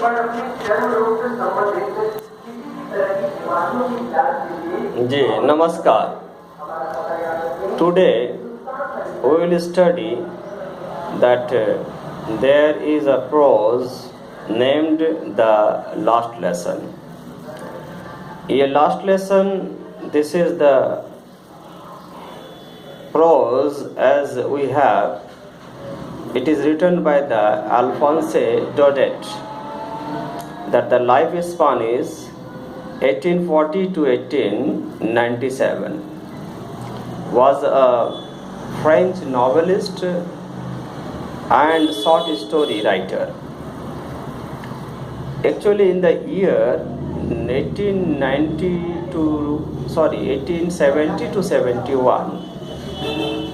जी नमस्कार। Today we will study that there is a prose named the last lesson. ये last lesson, this is the prose as we have. It is written by the Alphonse Daudet. That the lifespan is 1840 to 1897. Was a French novelist and short story writer. Actually, in the year 1870 to 71,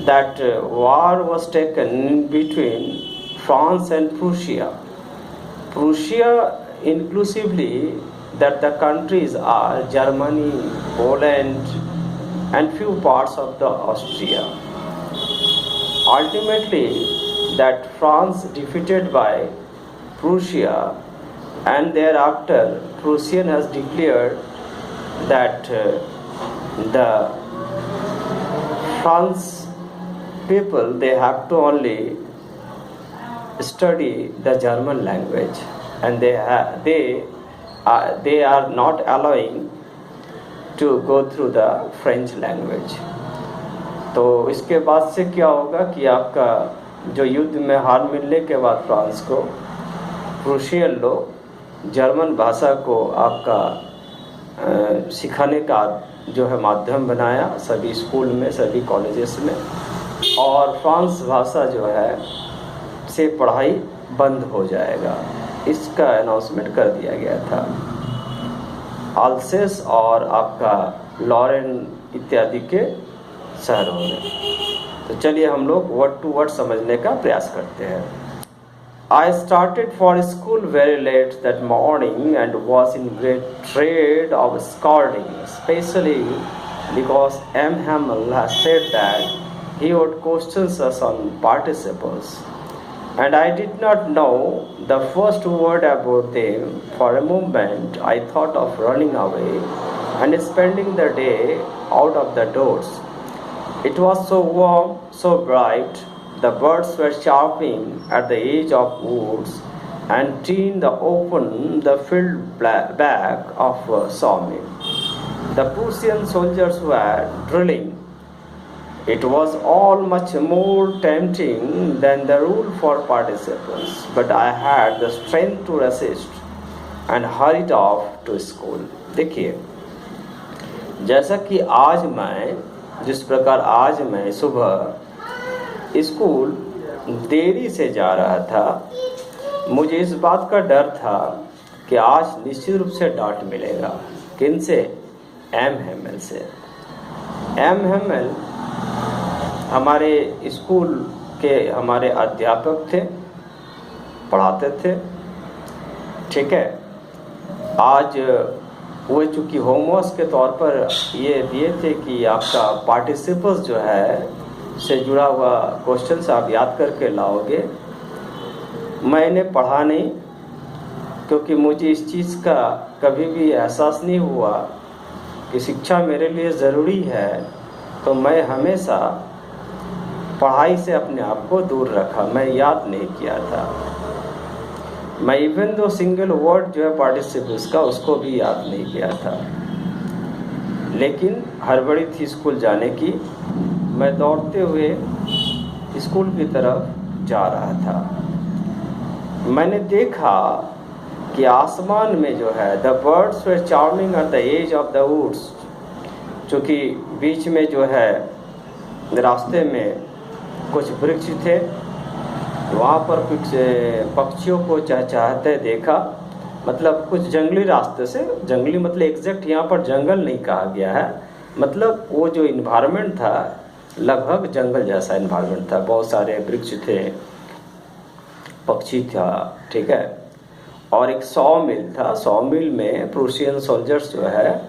that war was taken between France and Prussia. Prussia inclusively, that the countries are Germany, Poland, and few parts of the Austria. Ultimately, that France defeated by Prussia, and thereafter Prussian has declared that the France people, they have to only study the German language, and they are not allowing to go through the French language. तो इसके बाद से क्या होगा कि आपका जो युद्ध में हार मिलने के बाद फ्रांस को, प्रूशियन लोग जर्मन भाषा को आपका सिखाने का जो है माध्यम बनाया सभी स्कूल में, सभी कॉलेजेस में, और फ्रांस भाषा जो है से पढ़ाई बंद हो जाएगा, इसका अनाउंसमेंट कर दिया गया था अल्सेस और आपका लॉरेन इत्यादि के शहरों में। तो चलिए हम लोग वर्ड टू वर्ड समझने का प्रयास करते हैं। I started for school very late that morning and was in great dread of scolding, especially because M. Hamel has said that he would question us on participles. And I did not know the first word about them. For a moment I thought of running away and spending the day out of the doors. It was so warm, so bright, the birds were chirping at the edge of woods, and in the open the field back of a sawmill. The Prussian soldiers were drilling. It was all much more tempting than the rule for participants, but I had the strength to resist and hurried off to school. देखिए, जैसा कि आज मैं, जिस प्रकार आज मैं सुबह स्कूल देरी से जा रहा था, मुझे इस बात का डर था कि आज निश्चित रूप से डांट मिलेगा। किन से? एम हेमल से। एम हेमल हमारे स्कूल के हमारे अध्यापक थे, पढ़ाते थे, ठीक है। आज वो चूँकि होमवर्क के तौर पर ये दिए थे कि आपका पार्टिसिपल्स जो है से जुड़ा हुआ क्वेश्चन आप याद करके लाओगे। मैंने पढ़ा नहीं, क्योंकि मुझे इस चीज़ का कभी भी एहसास नहीं हुआ कि शिक्षा मेरे लिए ज़रूरी है, तो मैं हमेशा पढ़ाई से अपने आप को दूर रखा, मैं याद नहीं किया था। मैं इवन दो सिंगल वर्ड जो है पार्टिसिपल्स का, उसको भी याद नहीं किया था। लेकिन हड़बड़ी थी स्कूल जाने की, मैं दौड़ते हुए स्कूल की तरफ जा रहा था। मैंने देखा कि आसमान में जो है the birds were charming at the edge of the woods, चूँकि बीच में जो है रास्ते में कुछ वृक्ष थे, वहाँ पर कुछ पक्षियों को चहचहाते देखा। मतलब कुछ जंगली रास्ते से, जंगली मतलब एग्जैक्ट यहाँ पर जंगल नहीं कहा गया है, मतलब वो जो इन्वायरमेंट था लगभग जंगल जैसा इन्वायरमेंट था, बहुत सारे वृक्ष थे, पक्षी था, ठीक है। और एक सॉ मिल था, सॉ मिल में प्रूशियन सोल्जर्स जो है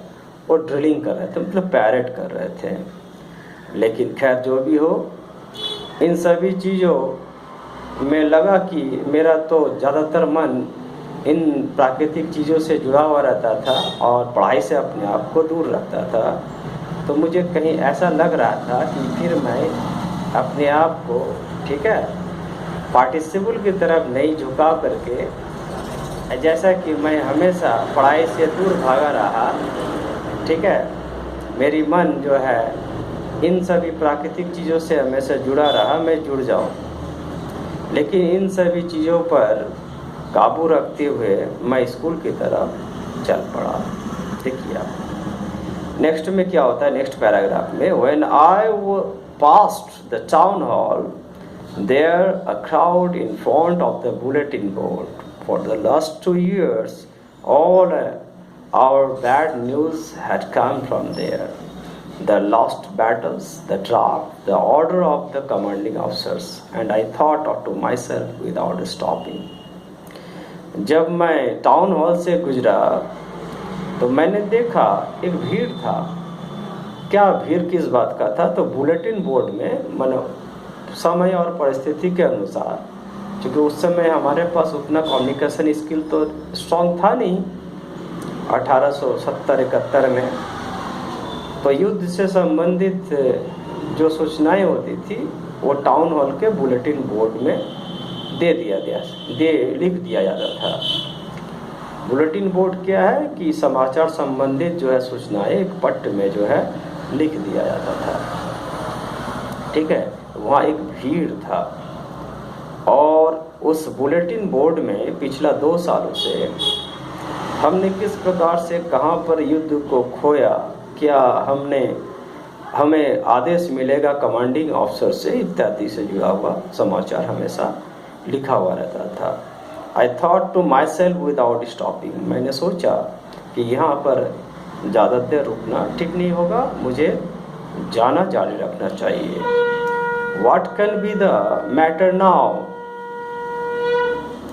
वो ड्रिलिंग कर रहे थे, मतलब पैरेट कर रहे थे। लेकिन खैर जो भी हो, इन सभी चीज़ों में लगा कि मेरा तो ज़्यादातर मन इन प्राकृतिक चीज़ों से जुड़ा हुआ रहता था और पढ़ाई से अपने आप को दूर रखता था, तो मुझे कहीं ऐसा लग रहा था कि फिर मैं अपने आप को, ठीक है, पार्टिसिपल की तरफ नहीं झुका करके, जैसा कि मैं हमेशा पढ़ाई से दूर भागा रहा, ठीक है, मेरी मन जो है इन सभी प्राकृतिक चीज़ों से हमेशा जुड़ा रहा, मैं जुड़ जाऊं। लेकिन इन सभी चीज़ों पर काबू रखते हुए मैं स्कूल की तरफ चल पड़ा। देखिए आप नेक्स्ट में क्या होता है, नेक्स्ट पैराग्राफ में, when I passed the town hall there a crowd in front of the bulletin board for the last 2 years all our bad news had come from there. The lost battles, the draft, the order of the commanding officers, and I thought to myself without stopping. जब मैं town hall से गुजरा तो मैंने देखा एक भीड़ था। क्या भीड़ किस बात का था? तो बुलेटिन बोर्ड में मानो समय और परिस्थिति के अनुसार, क्योंकि उस समय हमारे पास उतना कम्युनिकेशन स्किल तो स्ट्रॉन्ग था नहीं 1870-71 में, तो युद्ध से संबंधित जो सूचनाएं होती थी वो टाउन हॉल के बुलेटिन बोर्ड में लिख दिया जाता था। बुलेटिन बोर्ड क्या है कि समाचार संबंधित जो है सूचनाएं एक पट्ट में जो है लिख दिया जाता था, ठीक है। वहाँ एक भीड़ था और उस बुलेटिन बोर्ड में पिछला 2 सालों से हमने किस प्रकार से कहाँ पर युद्ध को खोया, क्या हमें आदेश मिलेगा कमांडिंग ऑफिसर से इत्यादि से जुड़ा हुआ समाचार हमेशा लिखा हुआ रहता था। I thought to myself without stopping, मैंने सोचा कि यहाँ पर ज़्यादा देर रुकना ठीक नहीं होगा, मुझे जाना जारी रखना चाहिए। What can be the matter now,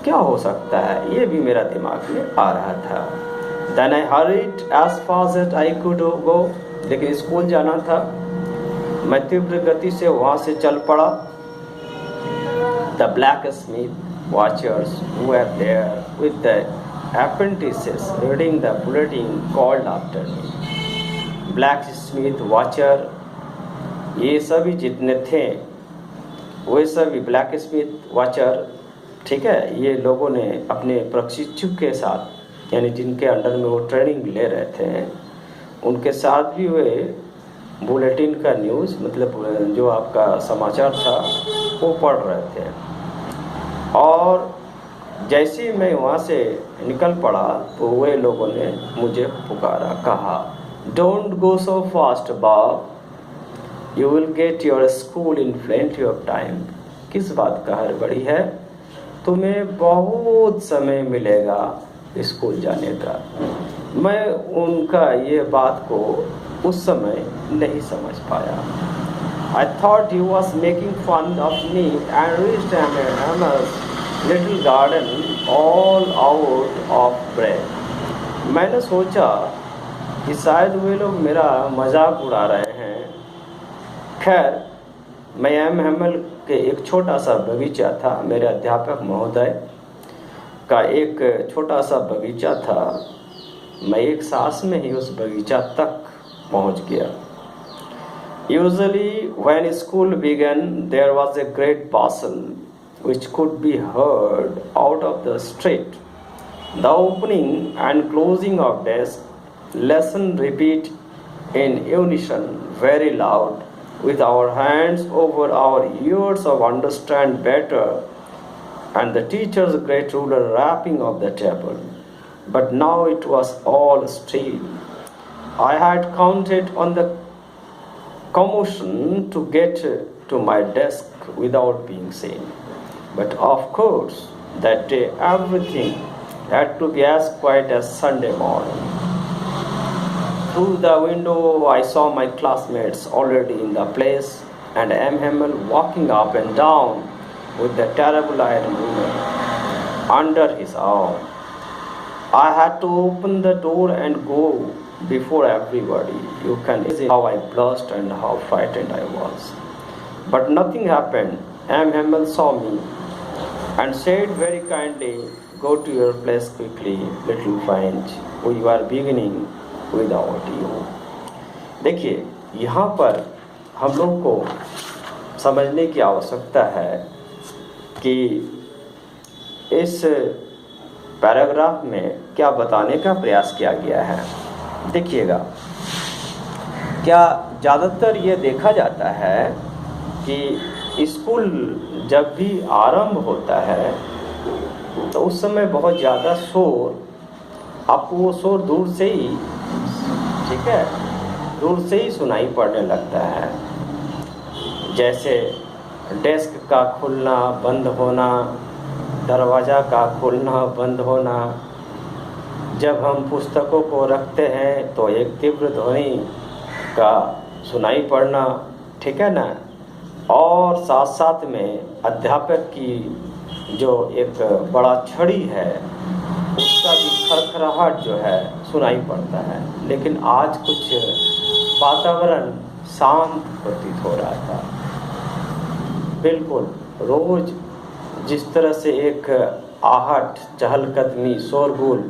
क्या हो सकता है, ये भी मेरा दिमाग में आ रहा था। Then I hurried as fast as I could go, लेकिन स्कूल जाना था, मैं तीव्र गति से वहाँ से चल पड़ा। The black Smith watchers who were there with the apprentices reading the bulletin called after me. Black Smith watcher ये सभी जितने थे वे सभी ब्लैक स्मिथ वॉचर, ठीक है, ये लोगों ने अपने प्रशिक्षु के साथ, यानी जिनके अंडर में वो ट्रेनिंग ले रहे थे, उनके साथ भी वे बुलेटिन का न्यूज़, मतलब जो आपका समाचार था वो पढ़ रहे थे। और जैसे ही मैं वहाँ से निकल पड़ा तो वे लोगों ने मुझे पुकारा, कहा, don't go so fast Bob, you will get your school in plenty of time. किस बात का हड़बड़ी है, तुम्हें बहुत समय मिलेगा स्कूल जाने का। मैं उनका ये बात को उस समय नहीं समझ पाया। I thought he was making fun of me and reached Hammer's little garden all out of breath. मैंने सोचा कि शायद वे लोग मेरा मजाक उड़ा रहे हैं। खैर, मैं एम हेमल के एक छोटा सा बगीचा था, मेरे अध्यापक महोदय का एक छोटा सा बगीचा था, मैं एक सांस में ही उस बगीचा तक पहुंच गया। Usually when school began there was a great bustle which could be heard out of the street. The opening and closing of desk, lesson repeat in unison very loud with our hands over our ears of understand better, and the teacher's great ruler rapping of the table. But now it was all still. I had counted on the commotion to get to my desk without being seen. But of course, that day everything had to be as quiet as Sunday morning. Through the window I saw my classmates already in the place and M. Hemmel walking up and down with the terrible iron woman under his arm. I had to open the door and go before everybody. You can see how I blushed and how frightened I was. But nothing happened. M. Hemmel saw me and said very kindly, "Go to your place quickly, little friend. We are beginning without you." देखिए, यहाँ पर हम लोग को समझने की आवश्यकता है कि इस पैराग्राफ में क्या बताने का प्रयास किया गया है। देखिएगा, क्या ज़्यादातर ये देखा जाता है कि स्कूल जब भी आरंभ होता है तो उस समय बहुत ज़्यादा शोर, आपको वो शोर दूर से ही, ठीक है, दूर से ही सुनाई पड़ने लगता है। जैसे डेस्क का खुलना बंद होना, दरवाज़ा का खुलना बंद होना, जब हम पुस्तकों को रखते हैं तो एक तीव्र ध्वनि का सुनाई पड़ना, ठीक है ना, और साथ साथ में अध्यापक की जो एक बड़ा छड़ी है उसका भी खड़खड़ाहट जो है सुनाई पड़ता है। लेकिन आज कुछ वातावरण शांत प्रतीत हो रहा था। बिल्कुल रोज जिस तरह से एक आहट, चहलकदमी, शोरगुल,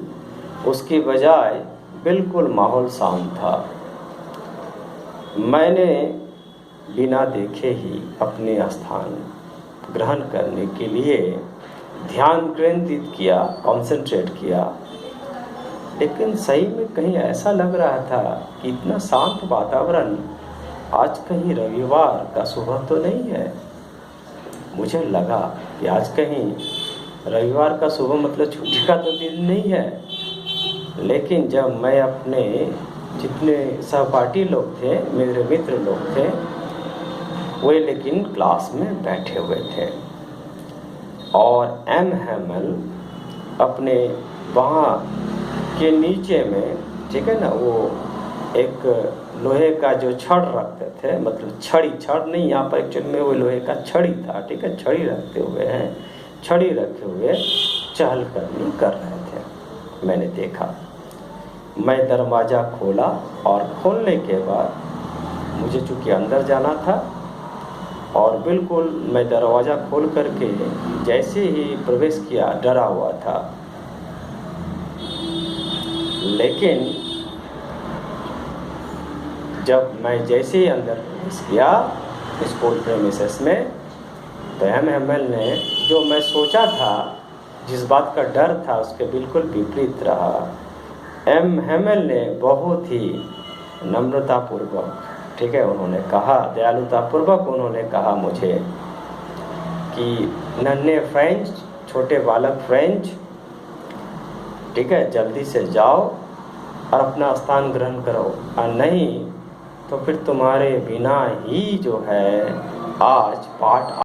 उसकी बजाय बिल्कुल माहौल शांत था। मैंने बिना देखे ही अपने स्थान ग्रहण करने के लिए ध्यान केंद्रित किया, कंसंट्रेट किया, लेकिन सही में कहीं ऐसा लग रहा था कि इतना शांत वातावरण, आज कहीं रविवार का सुबह तो नहीं है। मुझे लगा कि आज कहीं रविवार का सुबह मतलब छुट्टी का तो दिन नहीं है। लेकिन जब मैं अपने जितने सहपाठी लोग थे, मेरे मित्र लोग थे, वे लेकिन क्लास में बैठे हुए थे और एम हैमल अपने वहाँ के नीचे में, ठीक है ना, वो एक लोहे का जो छड़ रखते थे, मतलब छड़ नहीं, यहाँ पर एक्चुअली में वो लोहे का छड़ी था, ठीक है, छड़ी रखते हुए हैं, छड़ी रखे हुए चहलकदमी कर रहे थे। मैंने देखा, मैं दरवाज़ा खोला और खोलने के बाद मुझे चूँकि अंदर जाना था और बिल्कुल मैं दरवाज़ा खोल करके जैसे ही प्रवेश किया डरा हुआ था। लेकिन जब मैं जैसे ही अंदर प्रवेश किया स्कूल प्रेमिसेस में, तो एम हैमल ने जो मैं सोचा था, जिस बात का डर था, उसके बिल्कुल विपरीत रहा। एम हैमल ने बहुत ही नम्रतापूर्वक, ठीक है, उन्होंने कहा, दयालुतापूर्वक उन्होंने कहा मुझे कि नन्हे फ्रेंच, छोटे बालक फ्रेंच, ठीक है, जल्दी से जाओ और अपना स्थान ग्रहण करो, और नहीं तो फिर तुम्हारे बिना ही जो है आज पाठ